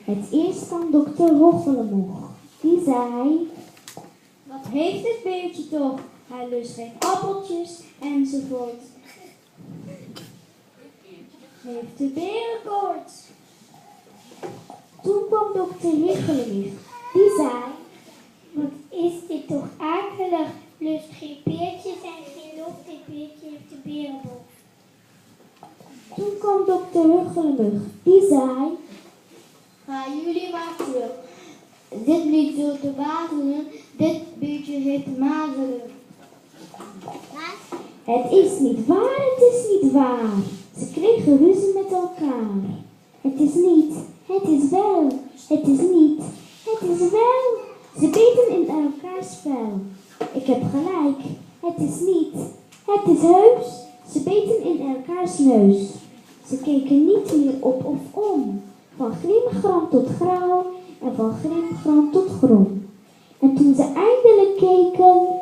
Het eerst kwam dokter Roggelemog. Die zei: wat heeft het beertje toch? Hij lust geen appeltjes enzovoort. Heeft de berenkoorts? Toen kwam dokter Higgelemig. Die zei: wat is dit toch akelig? Lust geen peertjes en geen lucht. Dit beertje heeft de berenbocht. Toen kwam dokter Huggelemug. Die zei: Gaan jullie maar terug. Dit niet zo te wazelen. Dit beertje heeft mazelen. Wat? Het is niet waar, het is niet waar. Ze kregen ruzie met elkaar. Het is niet, het is wel. Het is niet, het is wel. Ze beten in elkaars vel. Ik heb gelijk, het is niet, het is heus. Ze beten in elkaars neus. Ze keken niet meer op of om. Van grimgrand tot grauw en van grimgrand tot grom. En toen ze eindelijk keken,